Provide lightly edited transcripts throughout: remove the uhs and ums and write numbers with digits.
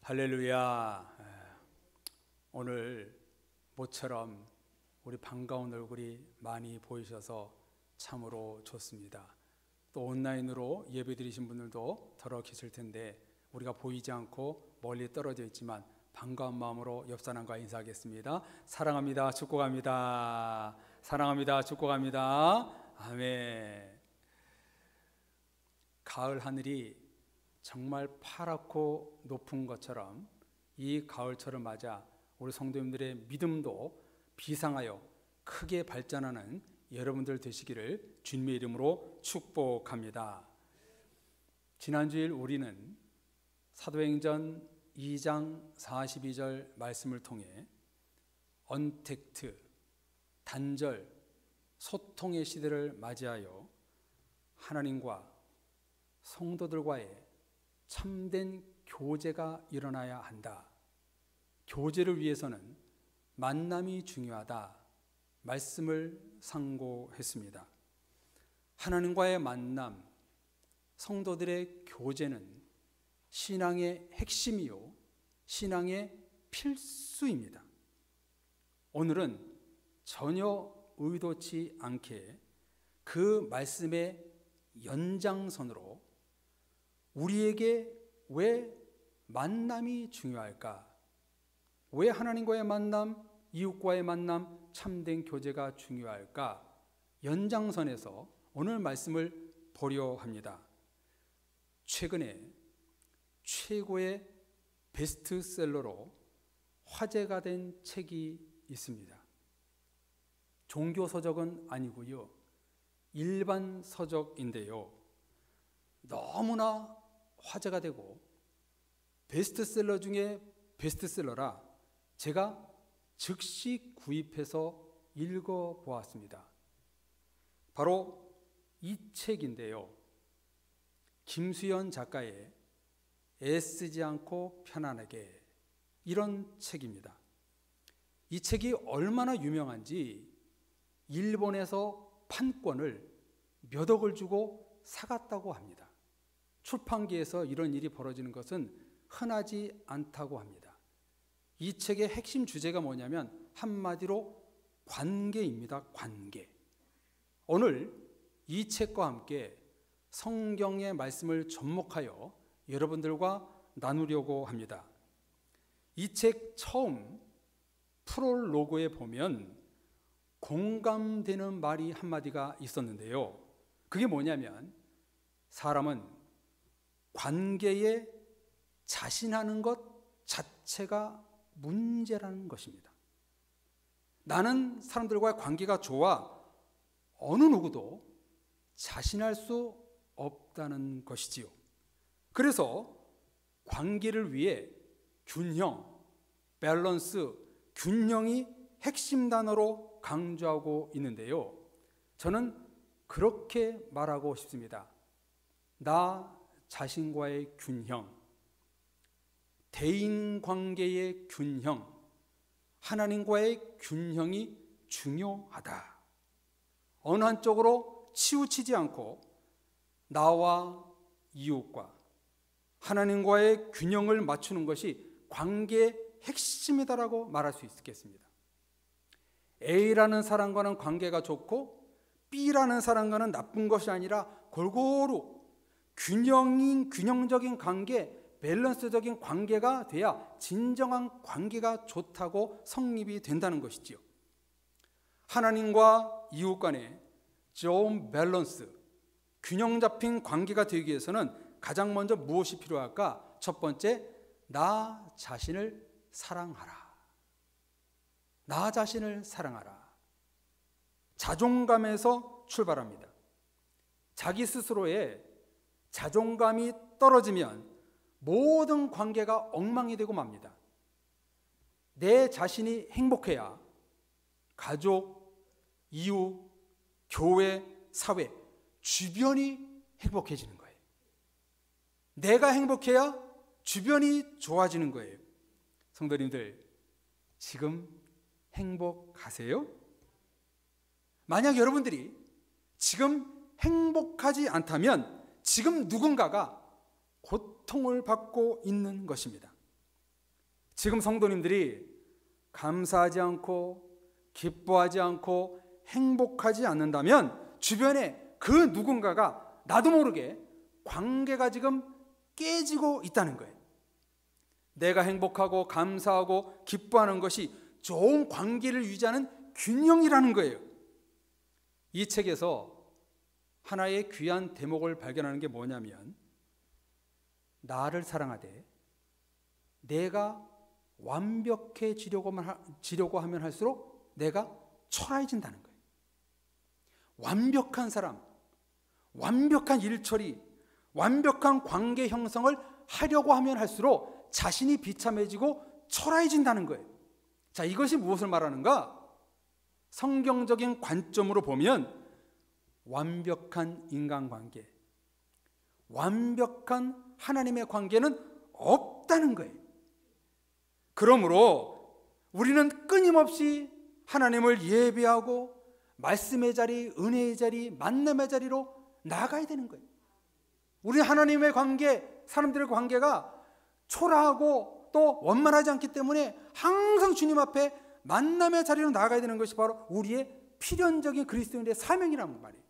할렐루야. 오늘 모처럼 우리 반가운 얼굴이 많이 보이셔서 참으로 좋습니다. 또 온라인으로 예배 드리신 분들도 더러 계실 텐데 우리가 보이지 않고 멀리 떨어져 있지만 반가운 마음으로 옆 사람과 인사하겠습니다. 사랑합니다. 축복합니다. 사랑합니다. 축복합니다. 아멘. 가을 하늘이 정말 파랗고 높은 것처럼 이 가을철을 맞아 우리 성도님들의 믿음도 비상하여 크게 발전하는 여러분들 되시기를 주님의 이름으로 축복합니다. 지난주일 우리는 사도행전 2장 42절 말씀을 통해 언택트, 단절, 소통의 시대를 맞이하여 하나님과 성도들과의 참된 교제가 일어나야 한다. 교제를 위해서는 만남이 중요하다. 말씀을 상고했습니다. 하나님과의 만남, 성도들의 교제는 신앙의 핵심이요, 신앙의 필수입니다. 오늘은 전혀 의도치 않게 그 말씀의 연장선으로 우리에게 왜 만남이 중요할까? 왜 하나님과의 만남, 이웃과의 만남, 참된 교제가 중요할까? 연장선에서 오늘 말씀을 보려 합니다. 최근에 최고의 베스트셀러로 화제가 된 책이 있습니다. 종교서적은 아니고요, 일반 서적인데요, 너무나 화제가 되고 베스트셀러 중에 베스트셀러라 제가 즉시 구입해서 읽어보았습니다. 바로 이 책인데요, 김수연 작가의 애쓰지 않고 편안하게, 이런 책입니다. 이 책이 얼마나 유명한지 일본에서 판권을 몇 억을 주고 사갔다고 합니다. 출판계에서 이런 일이 벌어지는 것은 흔하지 않다고 합니다. 이 책의 핵심 주제가 뭐냐면 한마디로 관계입니다. 관계. 오늘 이 책과 함께 성경의 말씀을 접목하여 여러분들과 나누려고 합니다. 이 책 처음 프롤로그에 보면 공감되는 말이 한마디가 있었는데요, 그게 뭐냐면 사람은 관계에 자신하는 것 자체가 문제라는 것입니다. 나는 사람들과의 관계가 좋아, 어느 누구도 자신할 수 없다는 것이지요. 그래서 관계를 위해 균형, 밸런스, 균형이 핵심 단어로 강조하고 있는데요, 저는 그렇게 말하고 싶습니다. 나 자신과의 균형, 대인관계의 균형, 하나님과의 균형이 중요하다. 어느 한쪽으로 치우치지 않고 나와 이웃과 하나님과의 균형을 맞추는 것이 관계의 핵심이다라고 말할 수 있겠습니다. A라는 사람과는 관계가 좋고 B라는 사람과는 나쁜 것이 아니라 골고루 균형적인 관계, 밸런스적인 관계가 돼야 진정한 관계가 좋다고 성립이 된다는 것이지요. 하나님과 이웃 간에 좋은 밸런스, 균형 잡힌 관계가 되기 위해서는 가장 먼저 무엇이 필요할까? 첫 번째, 나 자신을 사랑하라. 나 자신을 사랑하라. 자존감에서 출발합니다. 자기 스스로의 자존감이 떨어지면 모든 관계가 엉망이 되고 맙니다. 내 자신이 행복해야 가족, 이웃, 교회, 사회, 주변이 행복해지는 거예요. 내가 행복해야 주변이 좋아지는 거예요. 성도님들, 지금 행복하세요? 만약 여러분들이 지금 행복하지 않다면 지금 누군가가 고통을 받고 있는 것입니다. 지금 성도님들이 감사하지 않고 기뻐하지 않고 행복하지 않는다면 주변에 그 누군가가 나도 모르게 관계가 지금 깨지고 있다는 거예요. 내가 행복하고 감사하고 기뻐하는 것이 좋은 관계를 유지하는 균형이라는 거예요. 이 책에서 하나의 귀한 대목을 발견하는 게 뭐냐면, 나를 사랑하되 내가 완벽해지려고 하면 할수록 내가 초라해진다는 거예요. 완벽한 사람, 완벽한 일처리, 완벽한 관계 형성을 하려고 하면 할수록 자신이 비참해지고 초라해진다는 거예요. 자, 이것이 무엇을 말하는가? 성경적인 관점으로 보면 완벽한 인간관계, 완벽한 하나님의 관계는 없다는 거예요. 그러므로 우리는 끊임없이 하나님을 예배하고 말씀의 자리, 은혜의 자리, 만남의 자리로 나아가야 되는 거예요. 우리 하나님의 관계, 사람들의 관계가 초라하고 또 원만하지 않기 때문에 항상 주님 앞에 만남의 자리로 나아가야 되는 것이 바로 우리의 필연적인 그리스도인의 사명이란 말이에요.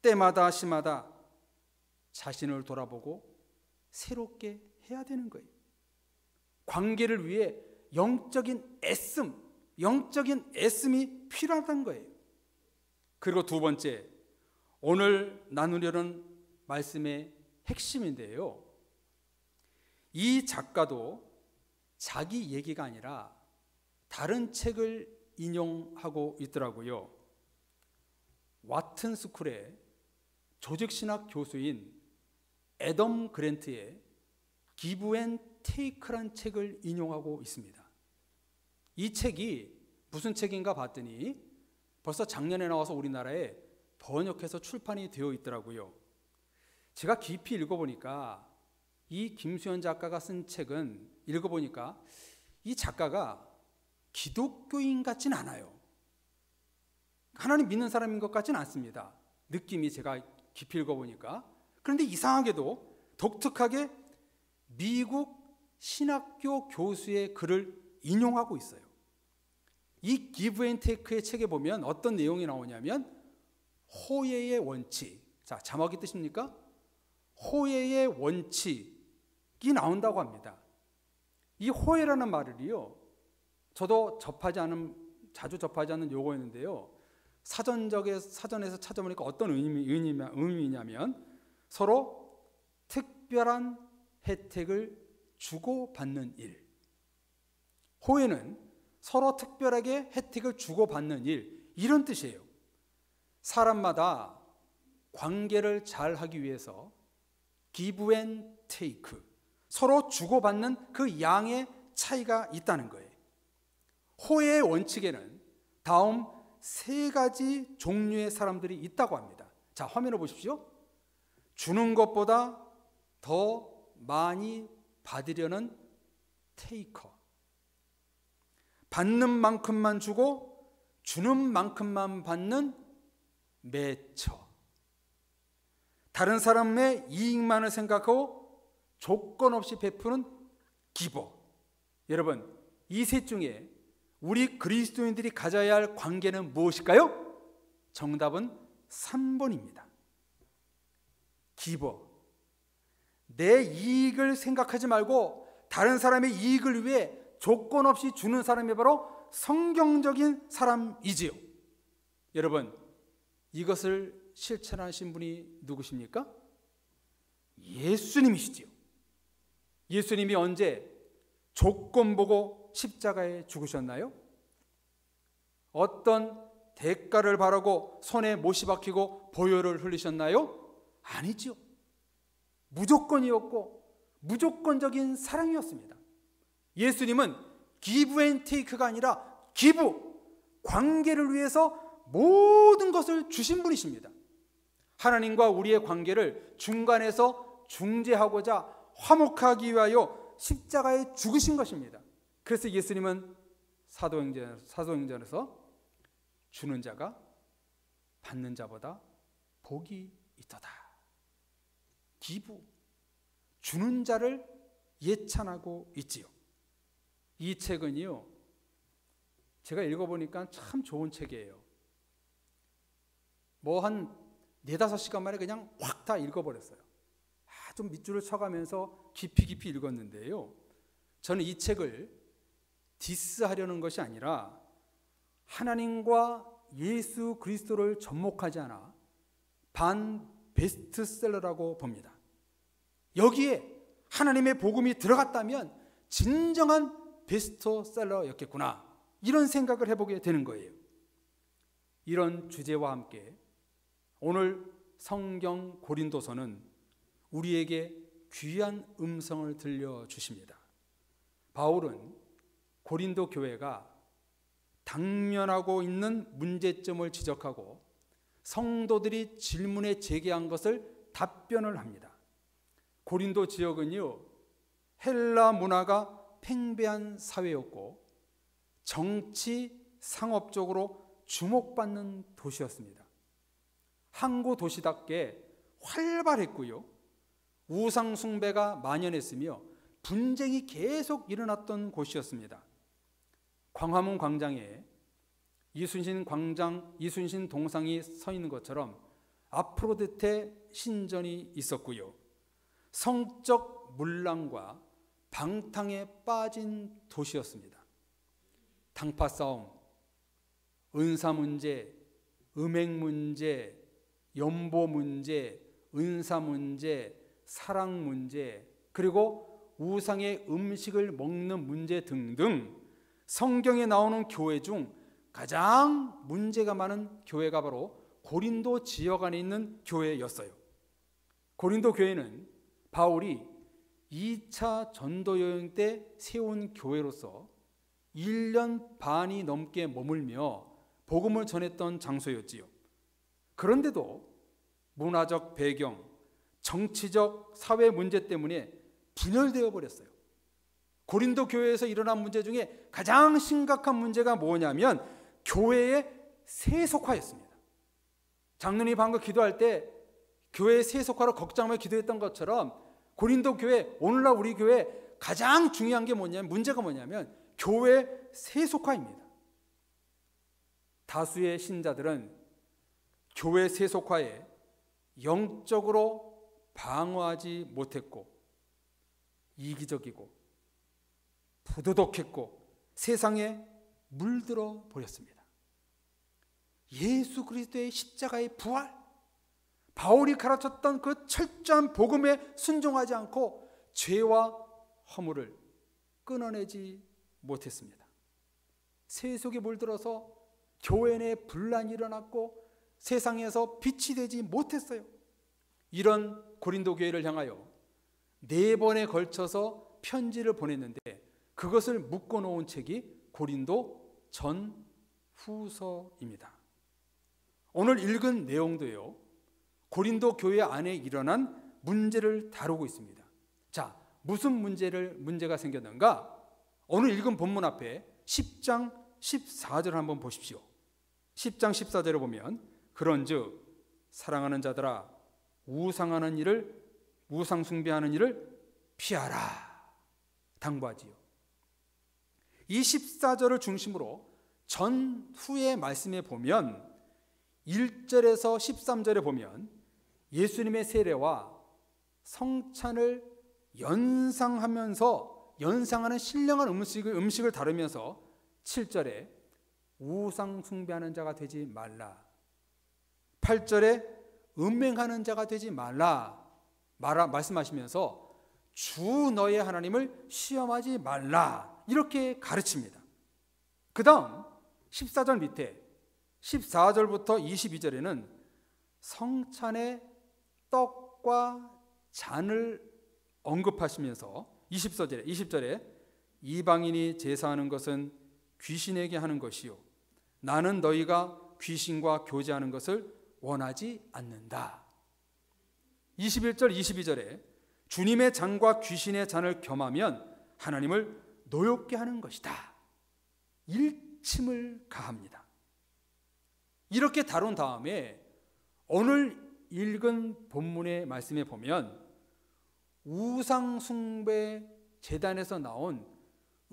때마다 시마다 자신을 돌아보고 새롭게 해야 되는 거예요. 관계를 위해 영적인 애씀이 필요하다는 거예요. 그리고 두 번째, 오늘 나누려는 말씀의 핵심인데요, 이 작가도 자기 얘기가 아니라 다른 책을 인용하고 있더라고요. 와튼 스쿨의 조직신학 교수인 애덤 그랜트의 기브 앤 테이크란 책을 인용하고 있습니다. 이 책이 무슨 책인가 봤더니 벌써 작년에 나와서 우리나라에 번역해서 출판이 되어 있더라고요. 제가 깊이 읽어보니까 이 김수현 작가가 쓴 책은 읽어보니까 이 작가가 기독교인 같진 않아요. 하나님 믿는 사람인 것 같진 않습니다. 느낌이 제가 깊이 읽어보니까. 그런데 이상하게도 독특하게 미국 신학교 교수의 글을 인용하고 있어요. 이 기브 앤 테이크의 책에 보면 어떤 내용이 나오냐면 호혜의 원칙. 자, 자막이 뜨십니까? 호혜의 원칙이 나온다고 합니다. 이 호혜라는 말을요, 저도 자주 접하지 않는 용어였는데요, 사전에서 찾아보니까 어떤 의미냐면 서로 특별한 혜택을 주고받는 일. 호혜는 서로 특별하게 혜택을 주고받는 일, 이런 뜻이에요. 사람마다 관계를 잘 하기 위해서 give and take, 서로 주고받는 그 양의 차이가 있다는 거예요. 호혜의 원칙에는 다음 세 가지 종류의 사람들이 있다고 합니다. 자, 화면을 보십시오. 주는 것보다 더 많이 받으려는 테이커, 받는 만큼만 주고 주는 만큼만 받는 매처, 다른 사람의 이익만을 생각하고 조건 없이 베푸는 기버. 여러분, 이 셋 중에 우리 그리스도인들이 가져야 할 관계는 무엇일까요? 정답은 3번입니다. 기버. 내 이익을 생각하지 말고 다른 사람의 이익을 위해 조건 없이 주는 사람이 바로 성경적인 사람이지요. 여러분, 이것을 실천하신 분이 누구십니까? 예수님이시지요. 예수님이 언제 조건 보고 십자가에 죽으셨나요? 어떤 대가를 바라고 손에 못이 박히고 보혈을 흘리셨나요? 아니지요. 무조건이었고 무조건적인 사랑이었습니다. 예수님은 기브 앤 테이크가 아니라 기브, 관계를 위해서 모든 것을 주신 분이십니다. 하나님과 우리의 관계를 중간에서 중재하고자 화목하기 위하여 십자가에 죽으신 것입니다. 그래서 예수님은 사도행전에서 주는 자가 받는 자보다 복이 있도다. 기부, 주는 자를 예찬하고 있지요. 이 책은요, 제가 읽어보니까 참 좋은 책이에요. 뭐 한 4-5시간 만에 그냥 확 다 읽어버렸어요. 좀 밑줄을 쳐가면서 깊이 읽었는데요. 저는 이 책을 디스하려는 것이 아니라 하나님과 예수 그리스도를 접목하지 않아 반 베스트셀러라고 봅니다. 여기에 하나님의 복음이 들어갔다면 진정한 베스트셀러였겠구나, 이런 생각을 해보게 되는 거예요. 이런 주제와 함께 오늘 성경 고린도서는 우리에게 귀한 음성을 들려주십니다. 바울은 고린도 교회가 당면하고 있는 문제점을 지적하고 성도들이 질문에 제기한 것을 답변을 합니다. 고린도 지역은요, 헬라 문화가 팽배한 사회였고 정치, 상업적으로 주목받는 도시였습니다. 항구 도시답게 활발했고요, 우상 숭배가 만연했으며 분쟁이 계속 일어났던 곳이었습니다. 광화문 광장에 이순신 동상이 서 있는 것처럼 아프로디테 신전이 있었고요, 성적 문란과 방탕에 빠진 도시였습니다. 당파 싸움, 은사 문제, 음행 문제, 연보 문제, 은사 문제, 사랑 문제, 그리고 우상의 음식을 먹는 문제 등등 성경에 나오는 교회 중 가장 문제가 많은 교회가 바로 고린도 지역 안에 있는 교회였어요. 고린도 교회는 바울이 2차 전도 여행 때 세운 교회로서 1년 반이 넘게 머물며 복음을 전했던 장소였지요. 그런데도 문화적 배경, 정치적 사회 문제 때문에 분열되어 버렸어요. 고린도 교회에서 일어난 문제 중에 가장 심각한 문제가 뭐냐면 교회의 세속화였습니다. 장로님이 방금 기도할 때 교회의 세속화를 걱정하며 기도했던 것처럼 고린도 교회, 오늘날 우리 교회 가장 중요한 게 뭐냐면, 문제가 뭐냐면 교회 세속화입니다. 다수의 신자들은 교회 세속화에 영적으로 방어하지 못했고 이기적이고 부도덕했고 세상에 물들어 버렸습니다. 예수 그리스도의 십자가의 부활, 바울이 가르쳤던 그 철저한 복음에 순종하지 않고 죄와 허물을 끊어내지 못했습니다. 세속에 물들어서 교회 내 분란이 일어났고 세상에서 빛이 되지 못했어요. 이런 고린도 교회를 향하여 4번에 걸쳐서 편지를 보냈는데 그것을 묶어놓은 책이 고린도 전후서입니다. 오늘 읽은 내용도요, 고린도 교회 안에 일어난 문제를 다루고 있습니다. 자, 무슨 문제가 생겼는가? 오늘 읽은 본문 앞에 10장 14절을 한번 보십시오. 10장 14절을 보면 그런즉 사랑하는 자들아 우상 숭배하는 일을 피하라 당부하지요. 이 14절을 중심으로 전후의 말씀에 보면 1절에서 13절에 보면 예수님의 세례와 성찬을 연상하는 신령한 음식을 다루면서 7절에 우상 숭배하는 자가 되지 말라, 8절에 음행하는 자가 되지 말라 말씀하시면서 주 너의 하나님을 시험하지 말라 이렇게 가르칩니다. 그 다음 14절 밑에 14절부터 22절에는 성찬의 떡과 잔을 언급하시면서 20절에 이방인이 제사하는 것은 귀신에게 하는 것이요 나는 너희가 귀신과 교제하는 것을 원하지 않는다. 21절 22절에 주님의 잔과 귀신의 잔을 겸하면 하나님을 노엽게 하는 것이다. 일침을 가합니다. 이렇게 다룬 다음에 오늘 읽은 본문의 말씀에 보면 우상 숭배 제단에서 나온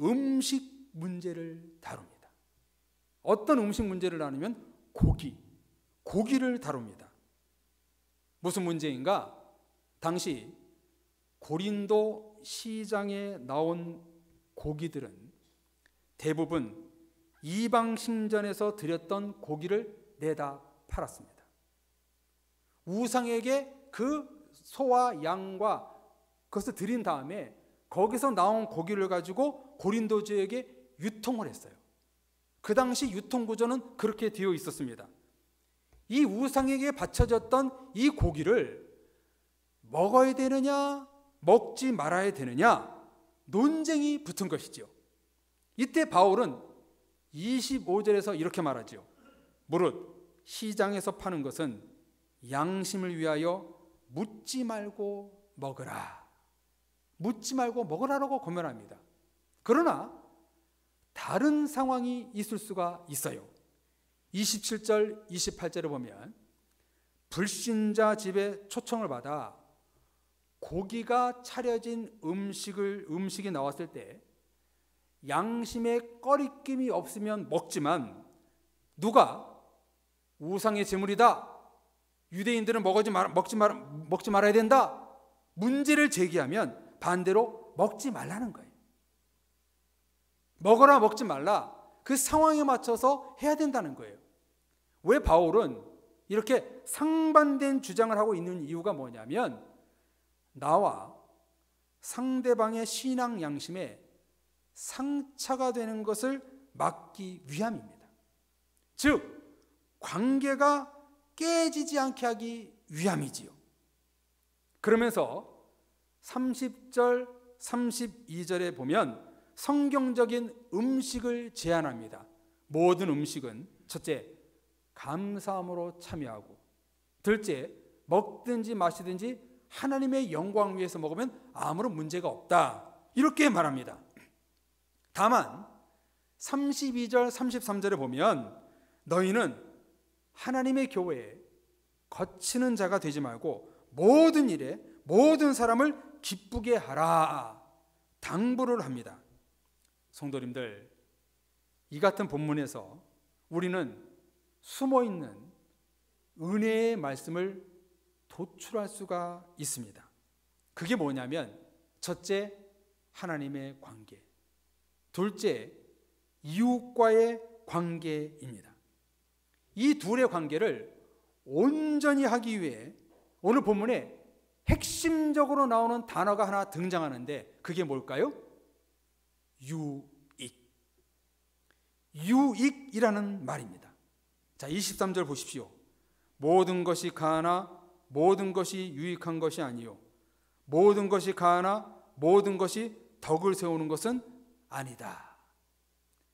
음식 문제를 다룹니다. 어떤 음식 문제를 다루면 고기를 다룹니다. 무슨 문제인가? 당시 고린도 시장에 나온 고기들은 대부분 이방 신전에서 드렸던 고기를 내다 팔았습니다. 우상에게 그 소와 양과 그것을 드린 다음에 거기서 나온 고기를 가지고 고린도주에게 유통을 했어요. 그 당시 유통구조는 그렇게 되어 있었습니다. 이 우상에게 바쳐졌던 이 고기를 먹어야 되느냐 먹지 말아야 되느냐 논쟁이 붙은 것이죠. 이때 바울은 25절에서 이렇게 말하죠. 무릇 시장에서 파는 것은 양심을 위하여 묻지 말고 먹으라. 묻지 말고 먹으라라고 권면합니다. 그러나 다른 상황이 있을 수가 있어요. 27절, 28절에 보면 불신자 집에 초청을 받아 고기가 차려진 음식이 나왔을 때 양심에 꺼리낌이 없으면 먹지만 누가 우상의 제물이다, 유대인들은 먹지 말아야 된다 문제를 제기하면 반대로 먹지 말라는 거예요. 먹어라 먹지 말라 그 상황에 맞춰서 해야 된다는 거예요. 왜 바울은 이렇게 상반된 주장을 하고 있는 이유가 뭐냐면 나와 상대방의 신앙 양심에 상처가 되는 것을 막기 위함입니다. 즉 관계가 깨지지 않게 하기 위함이지요. 그러면서 30절 32절에 보면 성경적인 음식을 제안합니다. 모든 음식은 첫째 감사함으로 참여하고, 둘째 먹든지 마시든지 하나님의 영광 위해서 먹으면 아무런 문제가 없다 이렇게 말합니다. 다만 32절 33절에 보면 너희는 하나님의 교회에 거치는 자가 되지 말고 모든 일에 모든 사람을 기쁘게 하라 당부를 합니다. 성도님들, 이 같은 본문에서 우리는 숨어있는 은혜의 말씀을 도출할 수가 있습니다. 그게 뭐냐면 첫째 하나님의 관계, 둘째 이웃과의 관계입니다. 이 둘의 관계를 온전히 하기 위해 오늘 본문에 핵심적으로 나오는 단어가 하나 등장하는데 그게 뭘까요? 유익이라는 말입니다. 자, 23절 보십시오. 모든 것이 가하나 모든 것이 유익한 것이 아니요 모든 것이 가하나 모든 것이 덕을 세우는 것은 아니다.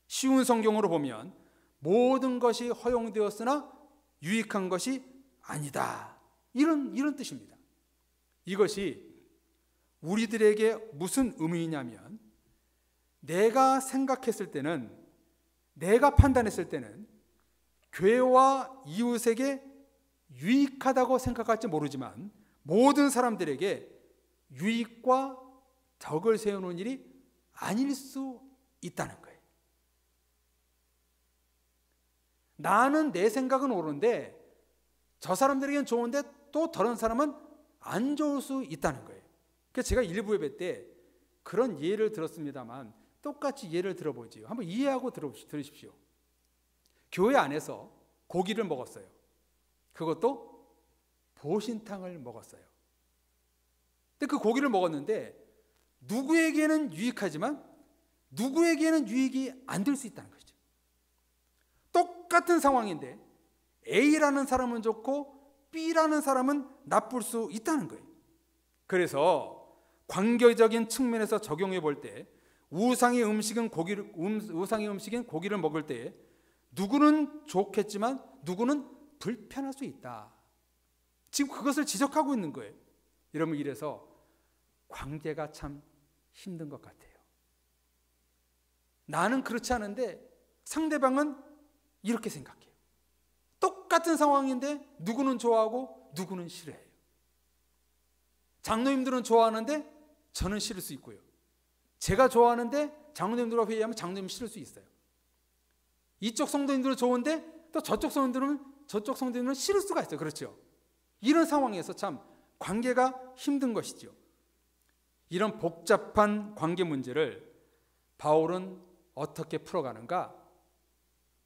쉬운 성경으로 보면 모든 것이 허용되었으나 유익한 것이 아니다. 이런 뜻입니다. 이것이 우리들에게 무슨 의미냐면 내가 생각했을 때는, 내가 판단했을 때는 교회와 이웃에게 유익하다고 생각할지 모르지만 모든 사람들에게 유익과 덕을 세우는 일이 아닐 수 있다는 거예요. 나는 내 생각은 옳은데 저 사람들에게는 좋은데 또 다른 사람은 안 좋을 수 있다는 거예요. 그래서 제가 일부 예배 때 그런 예를 들었습니다만 똑같이 예를 들어보지요. 한번 이해하고 들으십시오. 교회 안에서 고기를 먹었어요. 그것도 보신탕을 먹었어요. 근데 그 고기를 먹었는데 누구에게는 유익하지만 누구에게는 유익이 안 될 수 있다는 것이죠. 똑같은 상황인데 A라는 사람은 좋고 B라는 사람은 나쁠 수 있다는 거예요. 그래서 관계적인 측면에서 적용해 볼 때 우상의 음식인 고기를 먹을 때 누구는 좋겠지만 누구는 불편할 수 있다. 지금 그것을 지적하고 있는 거예요. 여러분, 이래서 관계가 참 힘든 것 같아요. 나는 그렇지 않은데 상대방은 이렇게 생각해요. 똑같은 상황인데 누구는 좋아하고 누구는 싫어해요. 장로님들은 좋아하는데 저는 싫을 수 있고요. 제가 좋아하는데 장로님들과 회의하면 장로님 싫을 수 있어요. 이쪽 성도님들은 좋은데 또 저쪽 성도님들은 싫을 수가 있어요. 그렇죠? 이런 상황에서 참 관계가 힘든 것이죠. 이런 복잡한 관계 문제를 바울은 어떻게 풀어가는가?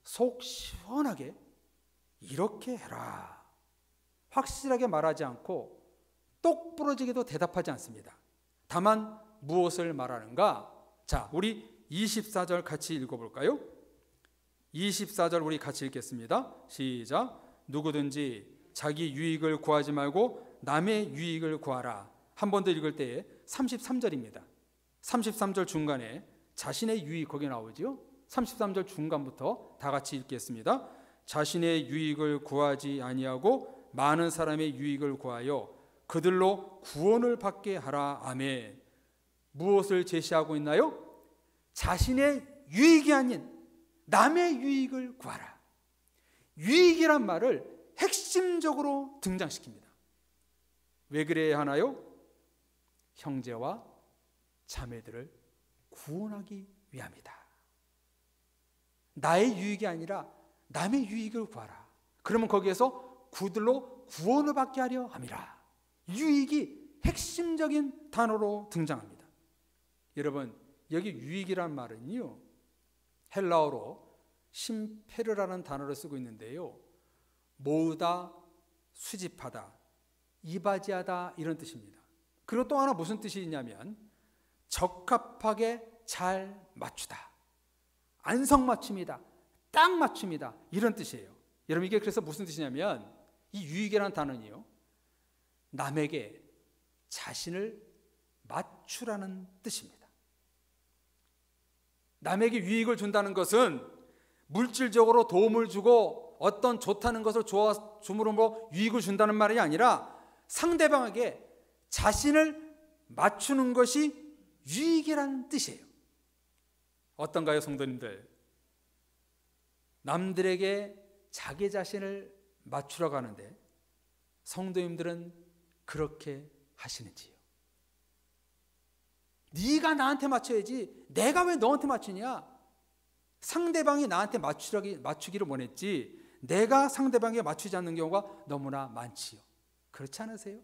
속 시원하게 이렇게 해라, 확실하게 말하지 않고 똑부러지게도 대답하지 않습니다. 다만 무엇을 말하는가? 자, 우리 24절 같이 읽어볼까요? 24절 우리 같이 읽겠습니다. 시작. 누구든지 자기 유익을 구하지 말고 남의 유익을 구하라. 한 번 더 읽을 때에 33절입니다. 33절 중간에 자신의 유익 거기 나오죠. 33절 중간부터 다 같이 읽겠습니다. 자신의 유익을 구하지 아니하고 많은 사람의 유익을 구하여 그들로 구원을 받게 하라. 아멘. 무엇을 제시하고 있나요? 자신의 유익이 아닌 남의 유익을 구하라. 유익이란 말을 핵심적으로 등장시킵니다. 왜 그래야 하나요? 형제와 자매들을 구원하기 위함이다. 나의 유익이 아니라 남의 유익을 구하라. 그러면 거기에서 그들로 구원을 받게 하려 함이라. 유익이 핵심적인 단어로 등장합니다. 여러분, 여기 유익이란 말은요, 헬라어로 심페르라는 단어를 쓰고 있는데요, 모으다, 수집하다, 이바지하다 이런 뜻입니다. 그리고 또 하나 무슨 뜻이 있냐면 적합하게 잘 맞추다, 안성맞춤이다, 딱 맞춤이다 이런 뜻이에요. 여러분, 이게 그래서 무슨 뜻이냐면 이 유익이라는 단어는요, 남에게 자신을 맞추라는 뜻입니다. 남에게 유익을 준다는 것은 물질적으로 도움을 주고 어떤 좋다는 것을 줌으로 유익을 준다는 말이 아니라 상대방에게 자신을 맞추는 것이 유익이라는 뜻이에요. 어떤가요, 성도님들? 남들에게 자기 자신을 맞추러 가는데 성도님들은 그렇게 하시는지요? 네가 나한테 맞춰야지 내가 왜 너한테 맞추냐? 상대방이 나한테 맞추기를 원했지 내가 상대방에게 맞추지 않는 경우가 너무나 많지요. 그렇지 않으세요?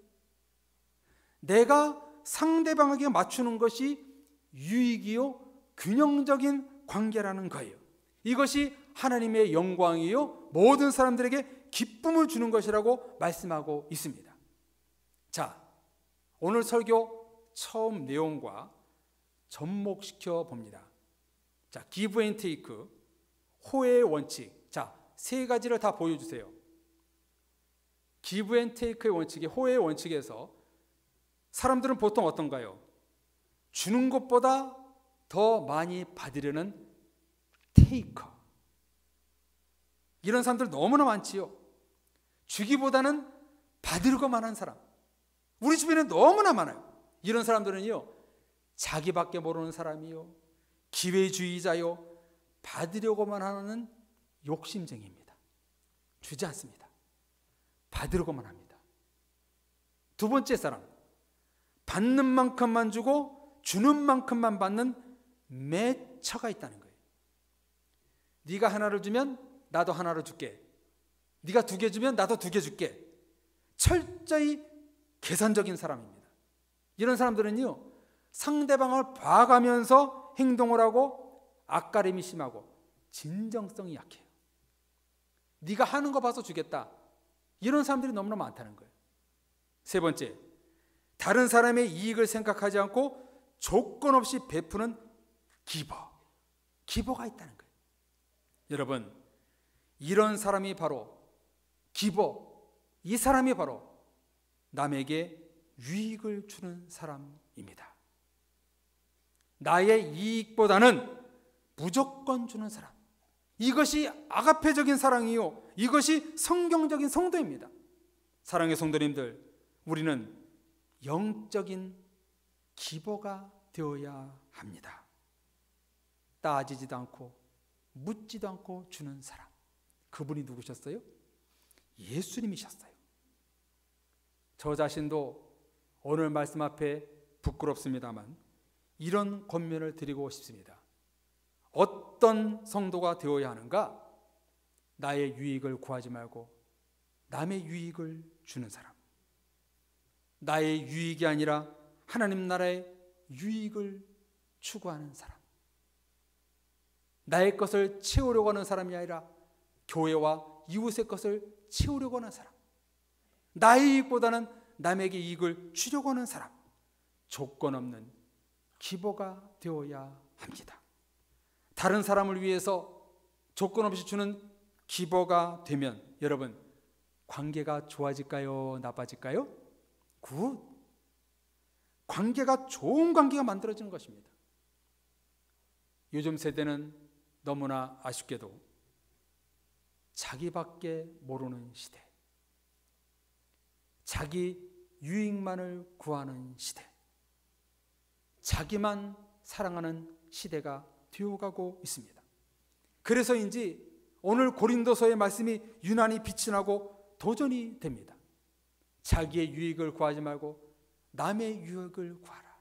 내가 상대방에게 맞추는 것이 유익이요 균형적인 관계라는 거예요. 이것이 하나님의 영광이요 모든 사람들에게 기쁨을 주는 것이라고 말씀하고 있습니다. 자, 오늘 설교 처음 내용과 접목시켜 봅니다. 자, give and take, 호혜의 원칙. 자, 세 가지를 다 보여주세요. give and take의 원칙이 호혜의 원칙에서 사람들은 보통 어떤가요? 주는 것보다 더 많이 받으려는 테이커. 이런 사람들 너무나 많지요. 주기보다는 받으려고만 하는 사람. 우리 주변에 너무나 많아요. 이런 사람들은요, 자기밖에 모르는 사람이요, 기회주의자요, 받으려고만 하는 욕심쟁이입니다. 주지 않습니다. 받으려고만 합니다. 두 번째 사람, 받는 만큼만 주고 주는 만큼만 받는 매처가 있다는 거예요. 네가 하나를 주면 나도 하나를 줄게. 네가 2개 주면 나도 2개 줄게. 철저히 계산적인 사람입니다. 이런 사람들은요, 상대방을 봐가면서 행동을 하고 앞가림이 심하고 진정성이 약해요. 네가 하는 거 봐서 주겠다. 이런 사람들이 너무나 많다는 거예요. 세 번째, 다른 사람의 이익을 생각하지 않고 조건 없이 베푸는 기버가 있다는 거예요. 여러분, 이런 사람이 바로 이 사람이 바로 남에게 유익을 주는 사람입니다. 나의 이익보다는 무조건 주는 사람. 이것이 아가페적인 사랑이요, 이것이 성경적인 성도입니다. 사랑의 성도님들, 우리는 영적인 기버가 되어야 합니다. 따지지도 않고 묻지도 않고 주는 사람. 그분이 누구셨어요? 예수님이셨어요. 저 자신도 오늘 말씀 앞에 부끄럽습니다만 이런 권면을 드리고 싶습니다. 어떤 성도가 되어야 하는가? 나의 유익을 구하지 말고 남의 유익을 주는 사람. 나의 유익이 아니라 하나님 나라의 유익을 추구하는 사람. 나의 것을 채우려고 하는 사람이 아니라 교회와 이웃의 것을 채우려고 하는 사람. 나의 이익보다는 남에게 이익을 주려고 하는 사람. 조건 없는 기버가 되어야 합니다. 다른 사람을 위해서 조건 없이 주는 기버가 되면 여러분, 관계가 좋아질까요? 나빠질까요? 굿. 관계가 좋은 관계가 만들어지는 것입니다. 요즘 세대는 너무나 아쉽게도 자기밖에 모르는 시대, 자기 유익만을 구하는 시대, 자기만 사랑하는 시대가 되어가고 있습니다. 그래서인지 오늘 고린도서의 말씀이 유난히 빛이 나고 도전이 됩니다. 자기의 유익을 구하지 말고 남의 유익을 구하라.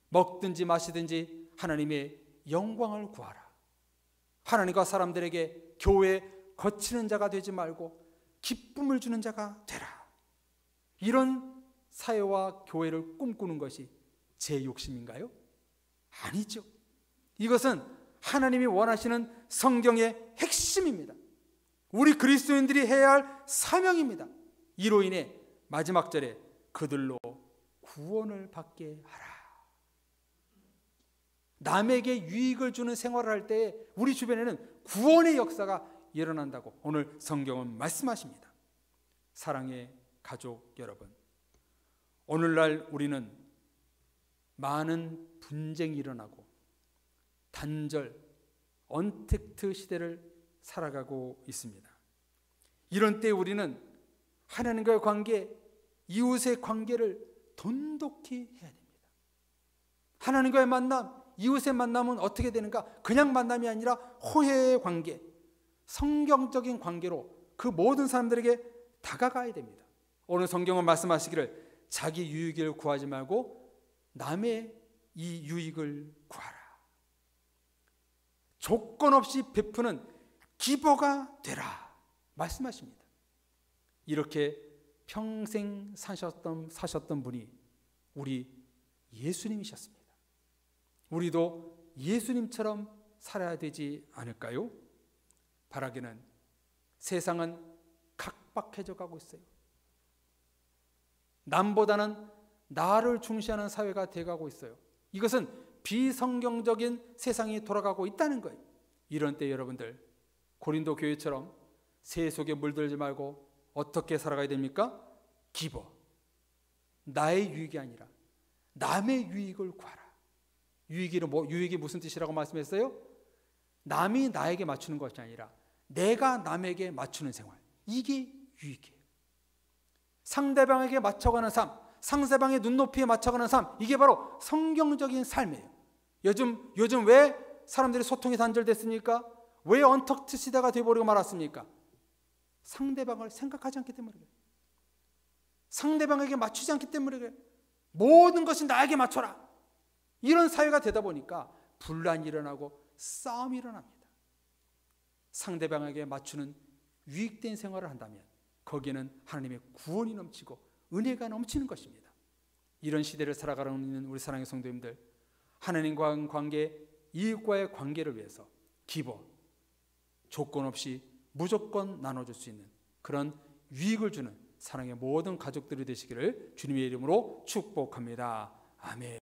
먹든지 마시든지 하나님의 영광을 구하라. 하나님과 사람들에게 교회에 거치는 자가 되지 말고 기쁨을 주는 자가 되라. 이런 사회와 교회를 꿈꾸는 것이 제 욕심인가요? 아니죠. 이것은 하나님이 원하시는 성경의 핵심입니다. 우리 그리스도인들이 해야 할 사명입니다. 이로 인해 마지막 절에 그들로 구원을 받게 하라. 남에게 유익을 주는 생활을 할 때 우리 주변에는 구원의 역사가 일어난다고 오늘 성경은 말씀하십니다. 사랑의 가족 여러분, 오늘날 우리는 많은 분쟁이 일어나고 단절, 언택트 시대를 살아가고 있습니다. 이런 때 우리는 하나님과의 관계, 이웃의 관계를 돈독히 해야 됩니다. 하나님과의 만남, 이웃의 만남은 어떻게 되는가? 그냥 만남이 아니라 호혜의 관계, 성경적인 관계로 그 모든 사람들에게 다가가야 됩니다. 오늘 성경은 말씀하시기를 자기 유익을 구하지 말고 남의 이 유익을 구하라. 조건 없이 베푸는 기버가 되라 말씀하십니다. 이렇게 평생 사셨던 분이 우리 예수님이셨습니다. 우리도 예수님처럼 살아야 되지 않을까요? 바라기는 세상은 각박해져 가고 있어요. 남보다는 나를 중시하는 사회가 돼가고 있어요. 이것은 비성경적인 세상이 돌아가고 있다는 거예요. 이런 때 여러분들, 고린도 교회처럼 새 속에 물들지 말고 어떻게 살아가야 됩니까? 기버. 나의 유익이 아니라 남의 유익을 구하라. 유익이 무슨 뜻이라고 말씀했어요? 남이 나에게 맞추는 것이 아니라 내가 남에게 맞추는 생활. 이게 유익이에요. 상대방에게 맞춰가는 삶, 상대방의 눈높이에 맞춰가는 삶, 이게 바로 성경적인 삶이에요. 요즘 왜 사람들이 소통이 단절됐습니까? 왜 언택트 시대가 되어버리고 말았습니까? 상대방을 생각하지 않기 때문에 그래요. 상대방에게 맞추지 않기 때문에 그래요. 모든 것이 나에게 맞춰라. 이런 사회가 되다 보니까 분란이 일어나고 싸움이 일어납니다. 상대방에게 맞추는 유익된 생활을 한다면 거기에는 하나님의 구원이 넘치고 은혜가 넘치는 것입니다. 이런 시대를 살아가고 있는 우리 사랑의 성도님들, 하나님과의 관계, 이웃과의 관계를 위해서 기버, 조건 없이 무조건 나눠줄 수 있는 그런 유익을 주는 사랑의 모든 가족들이 되시기를 주님의 이름으로 축복합니다. 아멘.